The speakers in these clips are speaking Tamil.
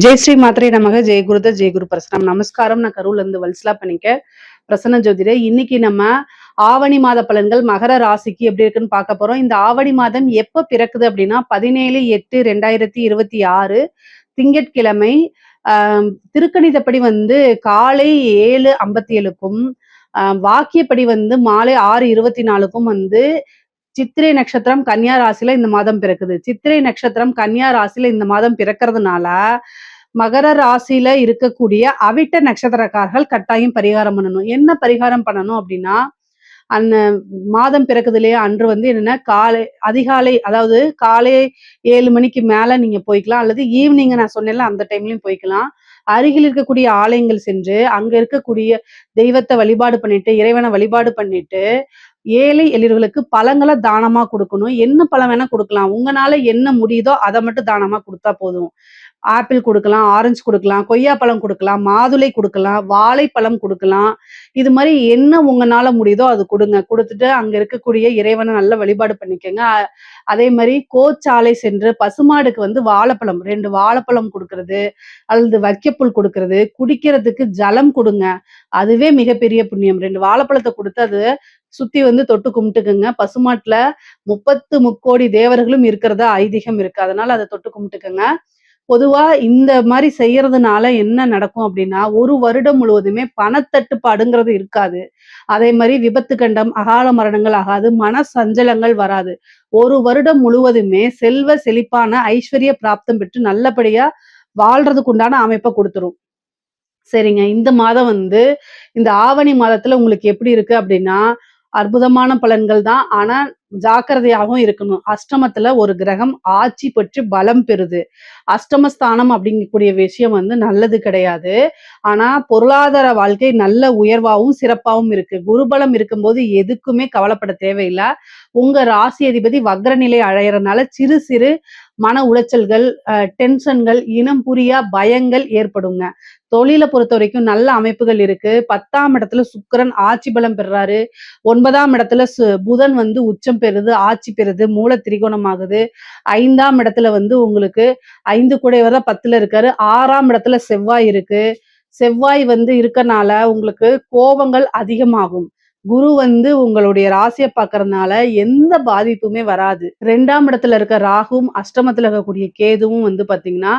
ஜெய் ஸ்ரீ மாத்திரை நமக ஜெய குருத ஜெய குரு பிரசனம். நமஸ்காரம். நான் கரூர்ல இருந்து வல்சலா பண்ணிக்க பிரசன்ன ஜோதிட. இன்னைக்கு நம்ம ஆவணி மாத பலன்கள் மகர ராசிக்கு எப்படி இருக்குன்னு பார்க்க போறோம். இந்த ஆவணி மாதம் எப்ப பிறக்குது அப்படின்னா 17/8/2026 திங்கட்கிழமை. திருக்கணிதப்படி காலை 7:57க்கும் வாக்கியப்படி மாலை 6:24க்கும் சித்திரை நட்சத்திரம் கன்னியா ராசியில இந்த மாதம் பிறக்குது. சித்திரை நட்சத்திரம் கன்னியா ராசியில இந்த மாதம் பிறக்கிறதுனால மகர ராசியில இருக்கக்கூடிய அவிட்ட நட்சத்திரக்காரர்கள் கட்டாயம் பரிகாரம் பண்ணணும். என்ன பரிகாரம் பண்ணணும் அப்படின்னா, அந்த மாதம் பிறக்குது இல்லையா, அன்று என்னன்னா அதிகாலை, அதாவது காலை 7 மணிக்கு மேல நீங்க போய்க்கலாம், அல்லது ஈவினிங் நான் சொன்னேன்ல அந்த டைம்லயும் போய்க்கலாம். அருகில் இருக்கக்கூடிய ஆலயங்கள் சென்று அங்க இருக்கக்கூடிய தெய்வத்தை வழிபாடு பண்ணிட்டு, இறைவனை வழிபாடு பண்ணிட்டு, ஏழை எளியவர்களுக்கு பழங்களை தானமா கொடுக்கணும். என்ன பழம் வேணா கொடுக்கலாம். உங்களால என்ன முடியுதோ அதை மட்டும் தானமா கொடுத்தா போதும். ஆப்பிள் கொடுக்கலாம், ஆரஞ்சு கொடுக்கலாம், கொய்யாப்பழம் கொடுக்கலாம், மாதுளை கொடுக்கலாம், வாழைப்பழம் கொடுக்கலாம். இது மாதிரி என்ன உங்களால முடியுதோ அது கொடுங்க. கொடுத்துட்டு அங்க இருக்கக்கூடிய இறைவனை நல்ல வழிபாடு பண்ணிக்கோங்க. அதே மாதிரி கோச்சாலை சென்று பசுமாடுக்கு வாழைப்பழம் 2 வாழைப்பழம் கொடுக்கறது, அல்லது வைக்கப்புல் கொடுக்கறது, குடிக்கிறதுக்கு ஜலம் கொடுங்க. அதுவே மிகப்பெரிய புண்ணியம். 2 வாழைப்பழத்தை கொடுத்து அது சுத்தி தொட்டு கும்பிட்டுக்குங்க. பசுமாட்டுல 30 முக்கோடி தேவர்களும் இருக்கிறதா ஐதீகம் இருக்கு. அதனால அதை தொட்டு கும்பிட்டுக்குங்க. பொதுவா இந்த மாதிரி செய்யறதுனால என்ன நடக்கும் அப்படின்னா, ஒரு வருடம் முழுவதுமே பணத்தட்டுப்பாடுங்கிறது இருக்காது. அதே மாதிரி விபத்து கண்டம், அகால மரணங்கள் ஆகாது, மன சஞ்சலங்கள் வராது. ஒரு வருடம் முழுவதுமே செல்வ செழிப்பான ஐஸ்வர்ய பிராப்தம் பெற்று நல்லபடியா வாழ்றதுக்கு உண்டான அமைப்பை கொடுத்துரும். சரிங்க. இந்த மாதம் இந்த ஆவணி மாதத்துல உங்களுக்கு எப்படி இருக்கு அப்படின்னா, அற்புதமான பலன்கள் தான். ஆனா ஜாக்கிரதையாகவும் இருக்கணும். அஷ்டமத்துல ஒரு கிரகம் ஆட்சி பெற்று பலம் பெறுது. அஷ்டமஸ்தானம் அப்படிங்கக்கூடிய விஷயம் நல்லது கிடையாது. ஆனா பொருளாதார வாழ்க்கை நல்ல உயர்வாகவும் சிறப்பாகவும் இருக்கு. குருபலம் இருக்கும்போது எதுக்குமே கவலைப்பட தேவையில்லை. உங்க ராசி அதிபதி வக்ர நிலை அடையறதுனால சிறு சிறு மன உளைச்சல்கள், டென்ஷன்கள், இனம் புரியா பயங்கள் ஏற்படுங்க. தொழிலை பொறுத்த வரைக்கும் நல்ல அமைப்புகள் இருக்கு. 10ஆம் இடத்துல சுக்கிரன் ஆட்சி பலம் பெறாரு. 9ஆம் இடத்துல புதன் உச்சம் பெறுது, ஆட்சி பெறுது, மூல திரிகோணம் ஆகுது. 5ஆம் இடத்துல உங்களுக்கு 5 கூடையவர் தான் 10ல இருக்காரு. 6ஆம் இடத்துல செவ்வாய் இருக்கு. செவ்வாய் இருக்கனால உங்களுக்கு கோபங்கள் அதிகமாகும். குரு உங்களுடைய ராசியை பார்க்கறதுனால எந்த பாதிப்புமே வராது. 2ஆம் இடத்துல இருக்க ராகுவும் அஷ்டமத்துல இருக்கக்கூடிய கேதுவும் பாத்தீங்கன்னா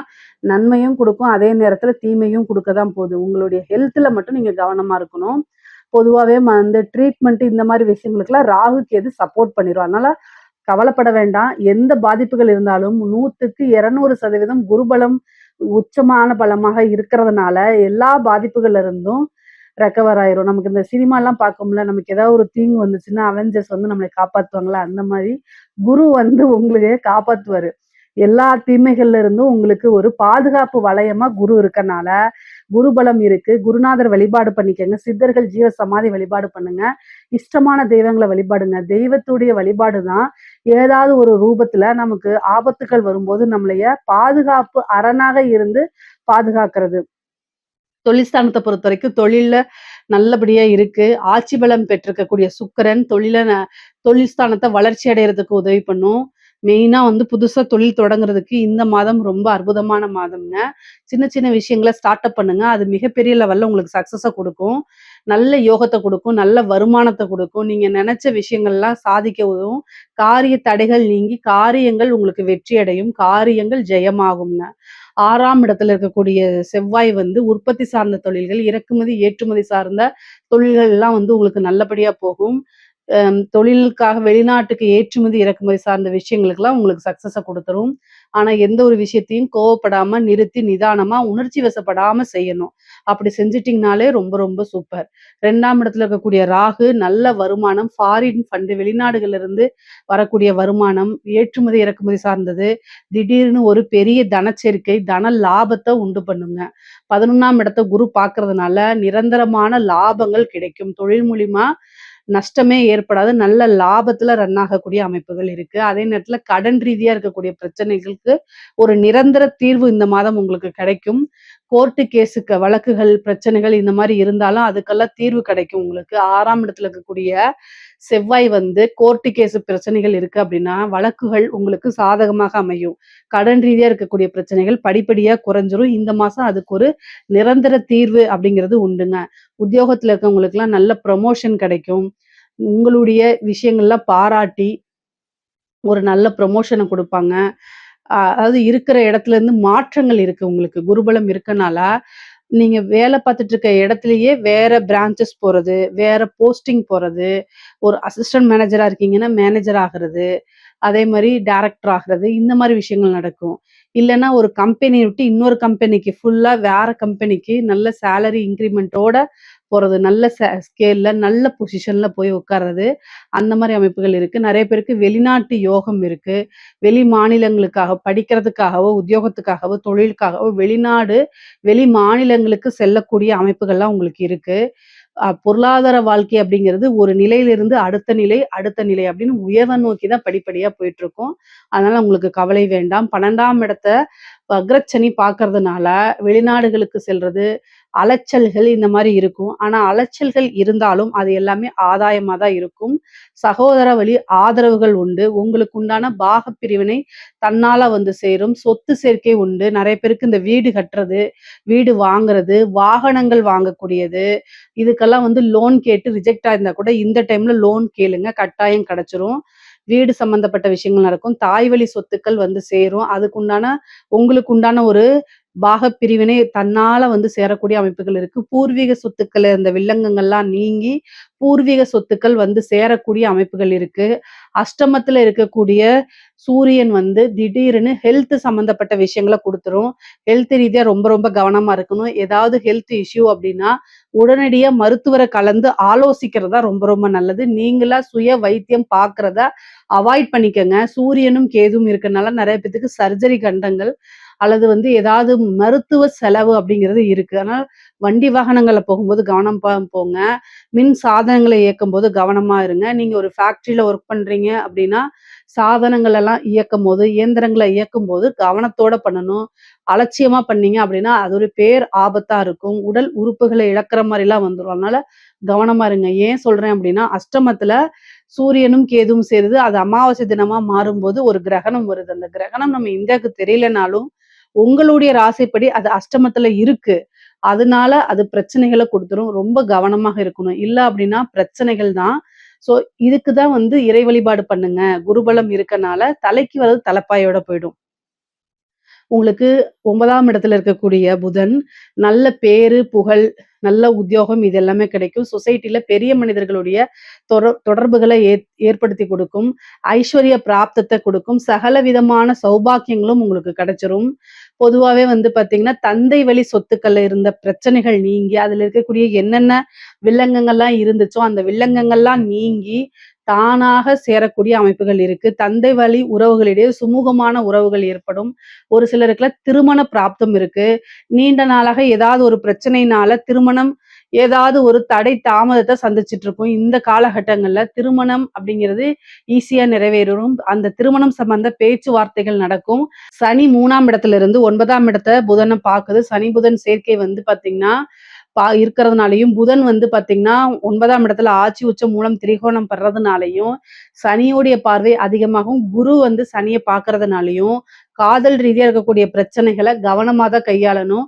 நன்மையும் கொடுக்கும், அதே நேரத்துல தீமையும் கொடுக்கதான் போகுது. உங்களுடைய ஹெல்த்ல மட்டும் நீங்க கவனமா இருக்கணும். பொதுவாகவே ட்ரீட்மெண்ட் இந்த மாதிரி விஷயங்களுக்குலாம் ராகு கேது சப்போர்ட் பண்ணிடும். அதனால கவலைப்பட வேண்டாம். எந்த பாதிப்புகள் இருந்தாலும் 100க்கு 200% குருபலம் உச்சமான பலமாக இருக்கிறதுனால எல்லா பாதிப்புகள்ல இருந்தும் ரெக்கவர் ஆயிரும். நமக்கு இந்த சினிமாலாம் பார்க்கும்ல, நமக்கு ஏதாவது ஒரு தீங்கு வந்துச்சுன்னா அவெஞ்சர்ஸ் நம்மளை காப்பாத்துவாங்களா, அந்த மாதிரி குரு உங்களையே காப்பாத்துவாரு. எல்லா தீமைகள்ல இருந்தும் உங்களுக்கு ஒரு பாதுகாப்பு வளையமா குரு இருக்கனால குருபலம் இருக்கு. குருநாதர் வழிபாடு பண்ணிக்கங்க. சித்தர்கள் ஜீவ சமாதி வழிபாடு பண்ணுங்க. இஷ்டமான தெய்வங்களை வழிபாடுங்க. தெய்வத்துடைய வழிபாடு தான் ஏதாவது ஒரு ரூபத்துல நமக்கு ஆபத்துக்கள் வரும்போது நம்மளைய பாதுகாப்பு அரணாக இருந்து பாதுகாக்கிறது. தொழில்ஸ்தானத்தை பொறுத்த வரைக்கும் தொழில்ல நல்லபடியா இருக்கு. ஆட்சி பலம் பெற்றிருக்கக்கூடிய சுக்கிரன் தொழில் ஸ்தானத்தை வளர்ச்சி அடைகிறதுக்கு உதவி பண்ணும். மெயினா புதுசா தொழில் தொடங்குறதுக்கு இந்த மாதம் ரொம்ப அற்புதமான மாதம்ங்க. சின்ன சின்ன விஷயங்களை ஸ்டார்ட் அப் பண்ணுங்க. அது மிகப்பெரிய லெவல்ல உங்களுக்கு சக்சஸை கொடுக்கும். நல்ல யோகத்தை கொடுக்கும், நல்ல வருமானத்தை கொடுக்கும். நீங்க நினைச்ச விஷயங்கள்லாம் சாதிக்க உதவும். காரிய தடைகள் நீங்கி காரியங்கள் உங்களுக்கு வெற்றி அடையும், காரியங்கள் ஜெயமாகும்ங்க. 6ஆம் இடத்துல இருக்கக்கூடிய செவ்வாய் உற்பத்தி சார்ந்த தொழில்கள், இறக்குமதி ஏற்றுமதி சார்ந்த தொழில்கள் எல்லாம் உங்களுக்கு நல்லபடியா போகும். தொழிலுக்காக வெளிநாட்டுக்கு ஏற்றுமதி இறக்குமதி சார்ந்த விஷயங்களுக்கெல்லாம் உங்களுக்கு சக்சஸை கொடுத்துரும். ஆனா எந்த ஒரு விஷயத்தையும் கோவப்படாம நிறுத்தி நிதானமா உணர்ச்சி வசப்படாம செய்யணும். அப்படி செஞ்சிட்டீங்கனாலே ரொம்ப ரொம்ப சூப்பர். 2ஆம் இடத்துல இருக்கக்கூடிய ராகு நல்ல வருமானம், ஃபாரின் ஃபண்டு, வெளிநாடுகள்ல இருந்து வரக்கூடிய வருமானம், ஏற்றுமதி இறக்குமதி சார்ந்தது, திடீர்னு ஒரு பெரிய தனச்சேர்க்கை, தன லாபத்தை உண்டு பண்ணுங்க. 11ஆம் இடத்தை குரு பார்க்கறதுனால நிரந்தரமான லாபங்கள் கிடைக்கும். தொழில் மூலியமா நஷ்டமே ஏற்படாது. நல்ல லாபத்துல ரன் ஆகக்கூடிய அமைப்புகள் இருக்கு. அதே நேரத்துல கடன் ரீதியா இருக்கக்கூடிய பிரச்சனைகளுக்கு ஒரு நிரந்தர தீர்வு இந்த மாதம் உங்களுக்கு கிடைக்கும். கோர்ட்டு கேஸுக்கு வழக்குகள், பிரச்சனைகள் இந்த மாதிரி இருந்தாலும் அதுக்கெல்லாம் தீர்வு கிடைக்கும் உங்களுக்கு. 6ஆம் இடத்துல இருக்கக்கூடிய செவ்வாய் வந்து கோர்ட்டு கேஸ் பிரச்சனைகள் இருக்கு அப்படின்னா, வழக்குகள் உங்களுக்கு சாதகமாக அமையும். கடன் ரீதியா இருக்கக்கூடிய பிரச்சனைகள் படிப்படியா குறைஞ்சிரும். இந்த மாசம் அதுக்கு ஒரு நிரந்தர தீர்வு அப்படிங்கிறது உண்டுங்க. உத்தியோகத்துல இருக்கவங்களுக்கெல்லாம் நல்ல ப்ரமோஷன் கிடைக்கும். உங்களுடைய விஷயங்கள்லாம் பாராட்டி ஒரு நல்ல ப்ரமோஷன குடுப்பாங்க. அதாவது இருக்கிற இடத்துலருந்து மாற்றங்கள் இருக்கு உங்களுக்கு. குருபலம் இருக்கனால, நீங்க வேலை பார்த்துட்டு இருக்க இடத்திலேயே வேற பிரான்ச்சஸ் போறது, வேற போஸ்டிங் போறது, ஒரு அசிஸ்டன்ட் மேனேஜரா இருக்கீங்கன்னா, மேனேஜர் ஆகுறது, அதே மாரி டைரக்டர் ஆகுறது, இந்த மாரி விஷயங்கள் நடக்கும். இல்லன்னா ஒரு கம்பெனிய விட்டு இன்னொரு கம்பெனிக்கு ஃபுல்லா வேற கம்பெனிக்கு நல்ல சேலரி இன்கிரிமென்ட்டோட போறது. நல்ல ஸ்கேல்ல, நல்ல பொசிஷன்ல போய் உட்கார்றது. அந்த மாரி அமைப்புகள் இருக்கு. நெறைய பேருக்கு வெளிநாட்டு யோகம் இருக்கு. வெளி மாநிலங்களுக்காக படிக்கிறதுக்காகவோ, உத்தியோகத்துக்காகவோ, தொழிலுக்காகவோ வெளிநாடு, வெளி மாநிலங்களுக்கு செல்லக்கூடிய அமைப்புகள்லாம் உங்களுக்கு இருக்கு. பொருளாதார வாழ்க்கை அப்படிங்கிறது ஒரு நிலையிலிருந்து அடுத்த நிலை, அடுத்த நிலை அப்படின்னு உயர்வை நோக்கி தான் படிப்படியா போயிட்டுருக்கும். அதனால உங்களுக்கு கவலை வேண்டாம். 12ஆம் இடத்த வக்ரச்சனி பார்க்கறதுனால வெளிநாடுகளுக்கு செல்றது, அலைச்சல்கள் இந்த மாரி இருக்கும். ஆனா அலைச்சல்கள் இருந்தாலும் அது எல்லாமே ஆதாயமா தான் இருக்கும். சகோதர வழி ஆதரவுகள் உண்டு. உங்களுக்கு உண்டான பாகப் பிரிவினை தன்னால வந்து சேரும். சொத்து சேர்க்கை உண்டு. நெறைய பேருக்கு இந்த வீடு கட்டுறது, வீடு வாங்குறது, வாகனங்கள் வாங்கக்கூடியது, இதுக்கெல்லாம் வந்து லோன் கேட்டு ரிஜெக்ட் ஆயிருந்தா கூட இந்த டைம்ல லோன் கேளுங்க. கட்டாயம் கிடைச்சிரும். வீடு சம்மந்தப்பட்ட விஷயங்கள் நடக்கும். தாய் வழி சொத்துக்கள் வந்து சேரும். அதுக்குண்டான உங்களுக்கு உண்டான ஒரு பாகப் பிரிவினை தன்னால வந்து சேரக்கூடிய அமைப்புகள் இருக்கு. பூர்வீக சொத்துக்கள் இருந்த வில்லங்கங்கள்லாம் நீங்கி, பூர்வீக சொத்துக்கள் வந்து சேரக்கூடிய அமைப்புகள் இருக்கு. அஷ்டமத்துல இருக்கக்கூடிய சூரியன் வந்து திடீர்னு ஹெல்த் சம்மந்தப்பட்ட விஷயங்கள குடுத்துரும். ஹெல்த் ரீதியா ரொம்ப ரொம்ப கவனமா இருக்கணும். ஏதாவது ஹெல்த் இஷ்யூ அப்டின்னா, உடனடியா மருத்துவர கலந்து ஆலோசிக்கிறது தான் ரொம்ப ரொம்ப நல்லது. நீங்களா சுய வைத்தியம் பார்க்கிறத அவாய்ட் பண்ணிக்கங்க. சூரியனும், கேதுவும் இருக்கனால நெறைய பேத்துக்கு சர்ஜரி கண்டங்கள் அல்லது வந்து ஏதாவது மருத்துவ செலவு அப்படிங்கிறது இருக்கு. அதனால வண்டி வாகனங்கள்ல போகும்போது கவனமா போங்க. மின் சாதனங்கள இயக்கும்போது கவனமா இருங்க. நீங்க ஒரு ஃபேக்டரியில ஒர்க் பண்றீங்க அப்படின்னா, சாதனங்கள் எல்லாம் இயக்கும்போது, இயந்திரங்கள இயக்கும்போது கவனத்தோட பண்ணணும். அலட்சியமா பண்ணீங்க அப்படின்னா, அது ஒரு பேர் ஆபத்தா இருக்கும். உடல் உறுப்புகள இழக்கிற மாரிலாம் வந்துரும். அதனால கவனமா இருங்க. ஏன் சொல்றேன் அப்படின்னா, அஷ்டமத்துல சூரியனும், கேதுவும் சேருது. அது அமாவாசை தினமா மாறும்போது ஒரு கிரகணம் வருது. அந்த கிரகணம் நம்ம இந்தியாவுக்கு தெரியலனாலும், உங்களுடைய ராசிப்படி அது அஷ்டமத்துல இருக்கு. அதனால அது பிரச்சனைகள குடுத்துரும். ரொம்ப கவனமாக இருக்கணும். இல்ல அப்டின்னா பிரச்சனைகள் தான். ஸோ இதுக்கு தான் வந்து இறை வழிபாடு பண்ணுங்க. குருபலம் இருக்கனால தலைக்கு வர்றது தலைப்பாயோட போயிடும். உங்களுக்கு 9ஆம் இடத்துல இருக்கக்கூடிய புதன், நல்ல பேரு, புகழ், நல்ல உத்தியோகம் இது எல்லாமே கிடைக்கும். சொசைட்டில பெரிய மனிதர்களுடைய தொடர்புகள ஏற்படுத்தி கொடுக்கும். ஐஸ்வர்ய பிராப்தத்த கொடுக்கும். சகல விதமான சௌபாக்கியங்களும் உங்களுக்கு கிடைச்சிரும். பொதுவாவே வந்து பார்த்தீங்கன்னா, தந்தை வழி சொத்துக்கள்ல இருந்த பிரச்சனைகள் நீங்கி, அதுல இருக்கக்கூடிய என்னென்ன வில்லங்கங்கள்லாம் இருந்துச்சோ, அந்த வில்லங்கங்கள்லாம் நீங்கி, தானாக சேரக்கூடிய அமைப்புகள் இருக்கு. தந்தை வழி உறவுகளிடையே சுமூகமான உறவுகள் ஏற்படும். ஒரு சிலருக்குலாம் திருமண பிராப்தம் இருக்கு. நீண்ட நாளாக ஏதாவது ஒரு பிரச்சனையினால திருமணம் ஏதாவது ஒரு தடை தாமதத்த சந்திச்சுட்டு இருப்போம். இந்த காலகட்டங்கள்ல திருமணம் அப்படிங்கிறது ஈஸியா நிறைவேறும். அந்த திருமணம் சம்பந்த பேச்சுவார்த்தைகள் நடக்கும். சனி 3ஆம் இடத்துல இருந்து 9ஆம் இடத்த புதன பாக்குது. சனி, புதன் சேர்க்கை வந்து பாத்தீங்கன்னா, இருக்கிறதுனாலயும், புதன் வந்து பாத்தீங்கன்னா 9ஆம் இடத்துல ஆட்சி உச்சம் மூலம் திரிகோணம் படுறதுனாலயும், சனியோடைய பார்வை அதிகமாகும். குரு வந்து சனிய பாக்குறதுனாலயும், காதல் ரீதியா இருக்கக்கூடிய பிரச்சனைகள கவனமா தான் கையாளணும்.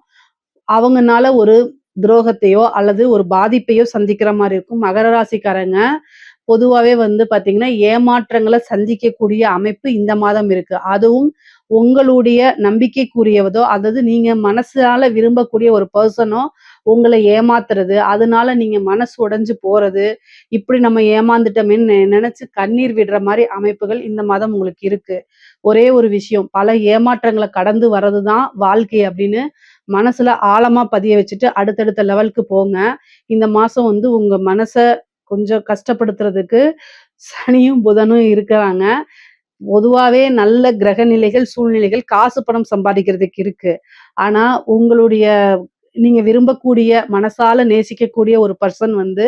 அவங்கனால ஒரு துரோகத்தையோ அல்லது ஒரு பாதிப்பையோ சந்திக்கிற மாரி இருக்கும். மகர ராசிக்காரங்க பொதுவாவே வந்து பார்த்தீங்கன்னா, ஏமாற்றங்கள சந்திக்கக்கூடிய அமைப்பு இந்த மாதம் இருக்கு. அதுவும் உங்களுடைய நம்பிக்கைக்குரியவதோ, அதாவது நீங்க மனசால விரும்பக்கூடிய ஒரு பெர்சனோ உங்கள ஏமாத்துறது, அதனால நீங்க மனசு உடைஞ்சு போறது, இப்படி நம்ம ஏமாந்துட்டோமேன்னு நெனச்சு கண்ணீர் விடுற மாரி அமைப்புகள் இந்த மாதம் உங்களுக்கு இருக்கு. ஒரே ஒரு விஷயம், பல ஏமாற்றங்கள கடந்து வர்றது தான் வாழ்க்கை அப்படின்னு மனசுல ஆழமா பதிய வச்சுட்டு அடுத்தடுத்த லெவலுக்கு போங்க. இந்த மாசம் வந்து உங்க மனச கொஞ்சம் கஷ்டப்படுத்துறதுக்கு சனியும், புதனும் இருக்கிறாங்க. பொதுவாவே நல்ல கிரக நிலைகள், சூழ்நிலைகள் காசு, பணம் சம்பாதிக்கிறதுக்கு இருக்கு. ஆனா, உங்களுடைய நீங்க விரும்பக்கூடிய, மனசால நேசிக்கக்கூடிய ஒரு பெர்சன் வந்து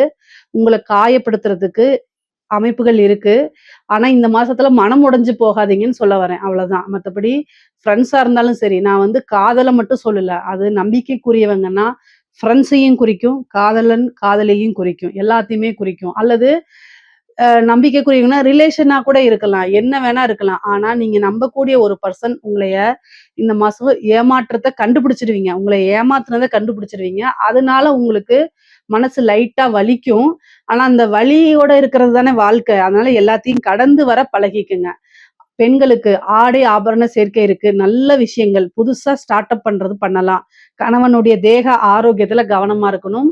உங்கள காயப்படுத்துறதுக்கு அமைப்புகள் இருக்கு. ஆனா, இந்த மாசத்துல மனம் உடைஞ்சு போகாதீங்கன்னு சொல்ல வரேன். அவ்வளவுதான். மத்தபடி ஃப்ரெண்ட்ஸா இருந்தாலும் சரி, நான் வந்து காதல மட்டும் சொல்லல. அது நம்பிக்கைக்குரியவங்கன்னா, ஃப்ரெண்ட்ஸையும் குறிக்கும், காதலன், காதலியையும் குறிக்கும். எல்லாத்தையுமே குறிக்கும். அல்லது நம்பிக்கைக்குரியவங்கன்னா ரிலேஷனா கூட இருக்கலாம். என்ன வேணா இருக்கலாம். ஆனா, நீங்க நம்பக்கூடிய ஒரு பர்சன் உங்களைய இந்த மாசம் ஏமாற்றத்த கண்டுபிடிச்சிருவீங்க. உங்கள ஏமாத்துனத கண்டுபிடிச்சிருவீங்க. அதனால உங்களுக்கு மனசு லைட்டா வலிக்கும். ஆனா, அந்த வலியோட இருக்கிறது தானே வாழ்க்கை. அதனால எல்லாத்தையும் கடந்து வர பழகிக்குங்க. பெண்களுக்கு ஆடை ஆபரண சேர்க்கை இருக்கு. நல்ல விஷயங்கள். புதுசா ஸ்டார்ட் அப் பண்றது பண்ணலாம். கணவனுடைய தேக ஆரோக்கியத்துல கவனமா இருக்கணும்.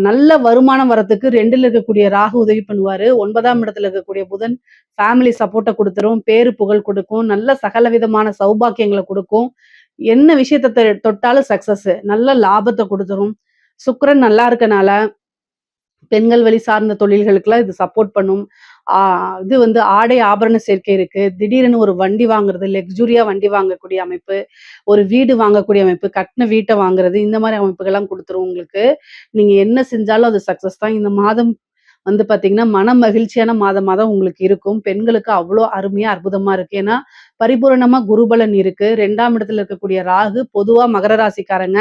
நல்ல வருமானம் வரத்துக்கு 2ல இருக்கக்கூடிய ராகு உதவி பண்ணுவாரு. 9ஆம் இடத்துல இருக்கக்கூடிய புதன் ஃபேமிலி சப்போர்ட்ட குடுத்துரும். பேரு புகழ் குடுக்கும். நல்ல சகல விதமான சௌபாக்கியங்கள குடுக்கும். என்ன விஷயத்த தொட்டாலும் சக்சஸ். நல்ல லாபத்த குடுத்துரும். சுக்கிரன் நல்லா இருக்கனால பெண்கள் வழி சார்ந்த தொழில்களுக்கெல்லாம் இது சப்போர்ட் பண்ணும். ஆ இது வந்து ஆடை ஆபரண சேர்க்கை இருக்கு. திடீரென ஒரு வண்டி வாங்குறது, லக்ஸூரியா வண்டி வாங்கக்கூடிய அமைப்பு, ஒரு வீடு வாங்கக்கூடிய அமைப்பு, கட்டுன வீட்ட வாங்குறது, இந்த மாரி அமைப்புகள்லாம் குடுத்துரும் உங்களுக்கு. நீங்க என்ன செஞ்சாலும் அது சக்சஸ் தான். இந்த மாதம் வந்து பார்த்தீங்கன்னா, மன மகிழ்ச்சியான மாதமா தான் உங்களுக்கு இருக்கும். பெண்களுக்கு அவ்ளோ அருமையா, அற்புதமா இருக்கு. ஏன்னா, பரிபூரணமா குருபலன் இருக்கு. 2ஆம் இடத்துல இருக்கக்கூடிய ராகு பொதுவா மகர ராசிக்காரங்க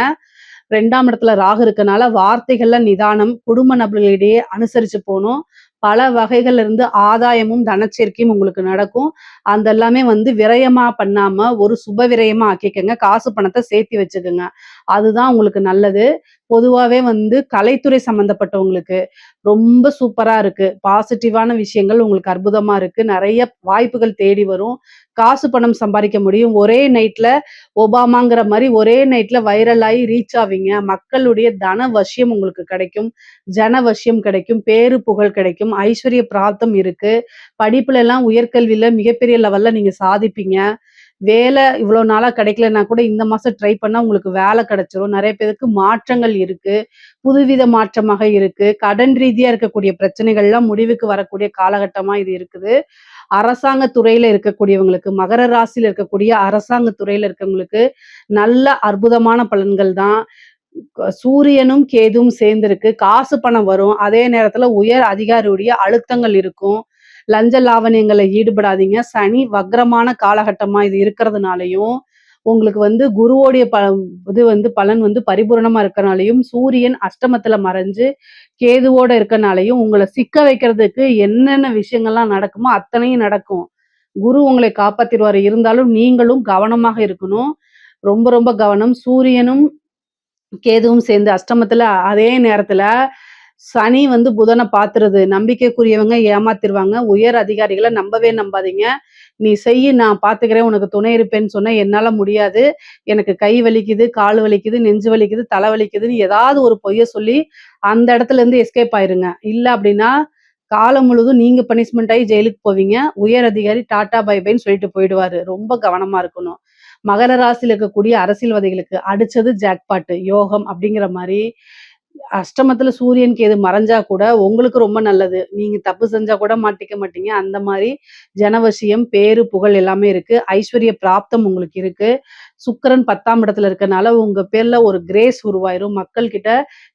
2ஆம் இடத்துல ராகு இருக்கனால வார்த்தைகள்ல நிதானம், குடும்ப நபர்களிடையே அனுசரிச்சு போணும். பல வகைகள்ல இருந்து ஆதாயமும், தனச்சேர்க்கையும் உங்களுக்கு நடக்கும். அந்த எல்லாமே வந்து விரயமா பண்ணாம, ஒரு சுப விரயமா ஆக்கிக்கங்க. காசு பணத்த சேர்த்தி வச்சுக்கங்க. அதுதான் உங்களுக்கு நல்லது. பொதுவாவே வந்து கலைத்துறை சம்மந்தப்பட்டவங்களுக்கு ரொம்ப சூப்பரா இருக்கு. பாசிட்டிவான விஷயங்கள் உங்களுக்கு அற்புதமா இருக்கு. நெறைய வாய்ப்புகள் தேடி வரும். காசு பணம் சம்பாரிக்க முடியும். ஒரே நைட்ல ஒபாமாங்கிற மாரி ஒரே நைட்ல வைரல் ஆயி ரீச் ஆவீங்க. மக்களுடைய தன வசியம் உங்களுக்கு கிடைக்கும். ஜன வசியம் கிடைக்கும். பேரு புகழ் கிடைக்கும். ஐஸ்வர்ய பிராப்தம் இருக்கு. படிப்புலலாம் உயர்கல்வியில மிகப்பெரிய லெவல்ல நீங்க சாதிப்பீங்க. வேலை இவ்வளோ நாளா கிடைக்கலன்னா கூட இந்த மாசம் ட்ரை பண்ணா உங்களுக்கு வேலை கிடைச்சிரும். நெறைய பேருக்கு மாற்றங்கள் இருக்கு. புதுவித மாற்றமாக இருக்கு. கடன் ரீதியா இருக்கக்கூடிய பிரச்சனைகள்லாம் முடிவுக்கு வரக்கூடிய காலகட்டமா இது இருக்குது. அரசாங்க துறையில இருக்கக்கூடியவங்களுக்கு, மகர ராசியில இருக்கக்கூடிய அரசாங்க துறையில இருக்கவங்களுக்கு நல்ல அற்புதமான பலன்கள் தான். சூரியனும், கேதுவும் சேர்ந்திருக்கு. காசு பணம் வரும். அதே நேரத்துல உயர் அதிகாரியுடைய அழுத்தங்கள் இருக்கும். லஞ்ச லாவணியங்கள்ல ஈடுபடாதீங்க. சனி வக்ரமான காலகட்டமா இது இருக்கிறதுனாலயும், உங்களுக்கு வந்து குருவோடைய இது வந்து பலன் வந்து பரிபூரணமா இருக்கனாலயும், சூரியன் அஷ்டமத்துல மறைஞ்சு கேதுவோட இருக்கனாலயும், உங்கள சிக்க வைக்கிறதுக்கு என்னென்ன விஷயங்கள்லாம் நடக்குமோ அத்தனையும் நடக்கும். குரு உங்களை காப்பாத்திருவாரு. இருந்தாலும் நீங்களும் கவனமாக இருக்கணும். ரொம்ப ரொம்ப கவனம். சூரியனும் கேதுவும் சேர்ந்து அஷ்டமத்துல அதே நேரத்துல சனி வந்து புதன பாத்துருது. நம்பிக்கைக்குரியவங்க ஏமாத்திருவாங்க. உயர் அதிகாரிகள நம்பவே நம்பாதீங்க. "நீ செய்யி நான் பாத்துக்கிறேன். உனக்கு துணை இருப்பேன்னு" சொன்னா, "என்னால முடியாது. எனக்கு கை வலிக்குது, கால் வலிக்குது, நெஞ்சு வலிக்குது, தலை வலிக்குதுன்னு" ஏதாவது ஒரு பொய்ய சொல்லி அந்த இடத்துல இருந்து எஸ்கேப் ஆயிருங்க. இல்ல அப்டின்னா, காலம் முழுதும் நீங்க பனிஷ்மென்ட் ஆயி ஜெயிலுக்கு போவீங்க. உயர் அதிகாரி டாட்டா பை பைன்னு சொல்லிட்டு போயிடுவாரு. ரொம்ப கவனமா இருக்கணும். மகர ராசியில இருக்கக்கூடிய அரசியல்வாதிகளுக்கு அடிச்சது ஜாக்பாட் யோகம் அப்படிங்கிற மாரி அஷ்டமத்துல சூரியன் கேது மறைஞ்சா கூட உங்களுக்கு ரொம்ப நல்லது. நீங்க தப்பு செஞ்சா கூட மாட்டிக்க மாட்டீங்க. அந்த மாரி ஜனவசியம், பேரு, புகழ் எல்லாமே இருக்கு. ஐஸ்வர்ய பிராப்தம் உங்களுக்கு இருக்கு. சுக்கிரன் 10ஆம் இடத்துல இருக்கனால உங்க பேர்ல ஒரு கிரேஸ் உருவாயிரும். மக்கள் கிட்ட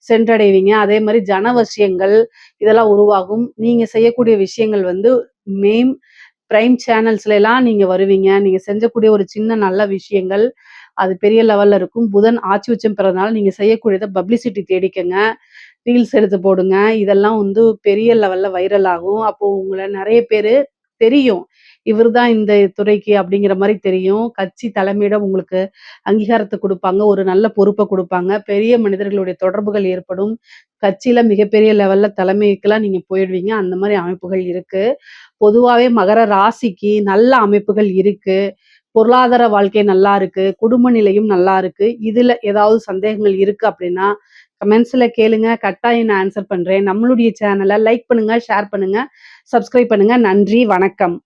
சென்றடைவீங்க. அதே மாரி ஜனவசியங்கள் இதெல்லாம் உருவாகும். நீங்க செய்யக்கூடிய விஷயங்கள் வந்து மெயின் பிரைம் சேனல்ஸ்லலாம் நீங்க வருவீங்க. நீங்க செஞ்சக்கூடிய ஒரு சின்ன நல்ல விஷயங்கள், அது பெரிய லெவல்ல இருக்கும். புதன் ஆட்சி உச்சம் பெறதுனால நீங்க செய்யக்கூடியத பப்ளிசிட்டி தேடிக்கங்க. ரீல்ஸ் எடுத்து போடுங்க. இதெல்லாம் வந்து பெரிய லெவல்ல வைரல் ஆகும். அப்போ உங்கள நெறைய பேரு தெரியும். இவரு தான் இந்த துறைக்கு அப்படிங்கிற மாரி தெரியும். கட்சி தலைமையிடம் உங்களுக்கு அங்கீகாரத்த குடுப்பாங்க. ஒரு நல்ல பொறுப்ப குடுப்பாங்க. பெரிய மனிதர்களுடைய தொடர்புகள் ஏற்படும். கட்சியில மிகப்பெரிய லெவல்ல தலைமைக்கெல்லாம் நீங்க போயிடுவீங்க. அந்த மாரி அமைப்புகள் இருக்கு. பொதுவாவே மகர ராசிக்கு நல்ல அமைப்புகள் இருக்கு. பொருளாதார வாழ்க்கை நல்லா இருக்கு. குடும்ப நிலையும் நல்லா இருக்கு. இதுல ஏதாவது சந்தேகங்கள் இருக்கு அப்படின்னா, கமெண்ட்ஸ்ல கேளுங்க. கட்டாயம் நான் ஆன்சர் பண்றேன். நம்மளுடைய சேனல லைக் பண்ணுங்க, ஷேர் பண்ணுங்க, சப்ஸ்கிரைப் பண்ணுங்க. நன்றி, வணக்கம்.